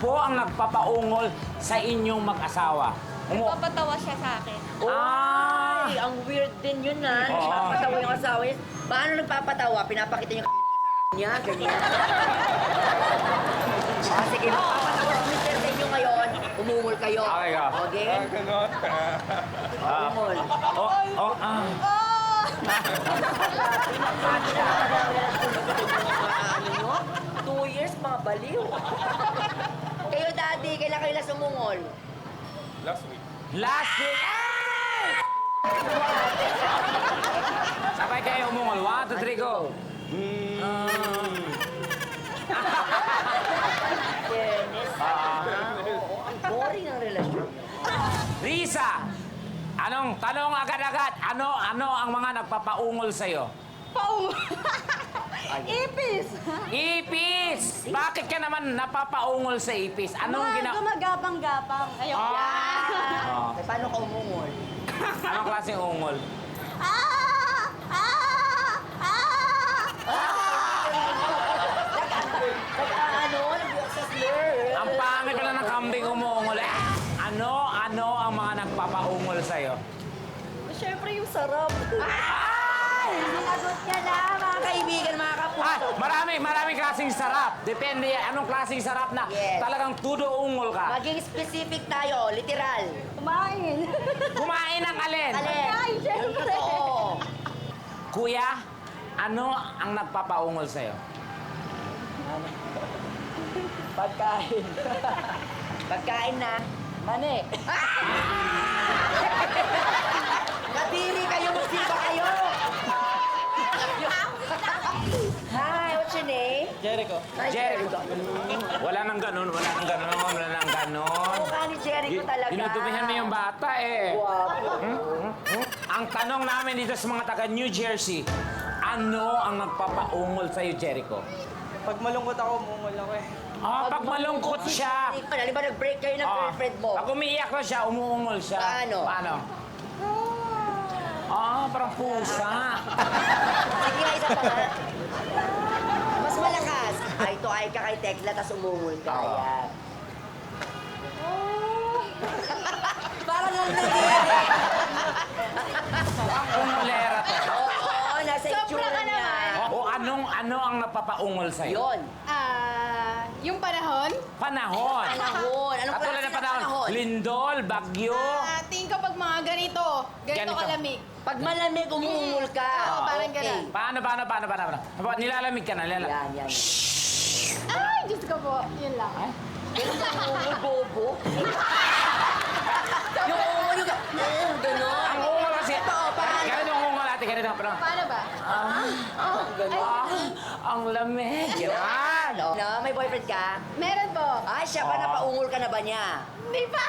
po ang nagpapaungol sa inyong mag-asawa? Nagpapatawa siya sa akin. Ay, ang weird din yun na. Oo. Nagpapatawa yung asawa niya. Paano nagpapatawa? Pinapakita yung niya, ganyan. Sige, magpapatawa si Mr. sa inyo ngayon. Umungol kayo. Okay ka. Okay? Ganon. Umungol. Ano nyo? 2 years, mga baliw. Kayo, Daddy, kailan kayo last umungol? Last week. Last week! Ay! Sabay kayo umungol. 1, 2, 3, go! Fairness. Oo, ang boring ang relasyon. Risa! Anong tanong agad-agad? Ano ang mga nagpapaungol sa'yo? Paungol. Ipis. Ipis! Bakit ka naman napapaungol sa ipis? Anong Mga gumagapang-gapang. Ayun. Ah. Eh, paano ka umungol? Anong klaseng ungol? Ah! Ah! Ah! Nag-buwak sa slur. Ang pangit pala ng kambing umuungol. Ano ang mga nagpapaungol sa'yo? Siyempre yung sarap. Ay! Sinagot ka na, mga kaibigan, mga kapuso. Maraming klaseng sarap. Depende yan. Anong klaseng sarap na Yes. talagang tudo ungol ka. Maging specific tayo, literal. Kumain. Kumain ng alin? Alin? Ay, Yung syempre. totoo. Kuya, ano ang nagpapaungol sa'yo? Pagkain. Pagkain na. Mani. Nadiri kayo, magsiba kayo. Hi, what's your name? Jericho. Hi, Jericho. Wala nang ganun. Mukha ni Jericho talaga. Dinudumihan mo yung bata eh. Guwapo. Ang tanong namin dito sa mga taga New Jersey, ano ang nagpapaungol sa'yo, Jericho? Pag malungkot ako, umungol ako eh. Pag malungkot siya. Di ba nag-break kayo ng girlfriend mo? Pag umiiyak na siya, umuungol siya. Paano? Parang pusa. Sige nga, isa pa nga. Mas malakas. Eye to eye ka kay Tekla, tas umungol ka. Oo. Ayan. Parang lang nadiri. Ungolera to. Oo, nasa Sobra itsura ka niya. naman. O ano ang nagpapaungol sa'yo? Yun. Yung panahon? Panahon. Panahon. Anong Katulad klase ng ng panahon. Lindol, bagyo. Tingin ko pag mga ganito Ganito. kalamig. Pag malamig, umungol ka. Oo, parang Okay. ganun. Paano? Nilalamig ka na, nilalamig. Yan. Ay, Diyos ko po. Yun lang. Ganun ka umungol, bobo. Yung umungol, yung gano'n. Ang ungol kasi. Totoo, paano? Ganito ang ungol natin, ganito. Paano ba? Ang lamig. Yan. No, may boyfriend ka? Meron po. Ay, siya pa, napaungol ka na ba niya? Hindi pa.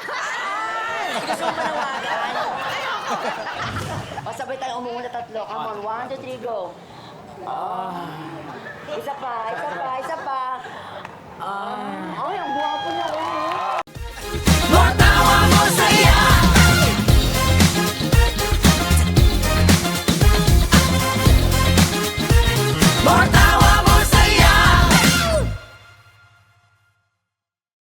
Gusto mo manawagan? O, sabay tayo umungol na tatlo. Come on, 1, 2, 3, go. Isa pa. Ay, ang guwapo niya.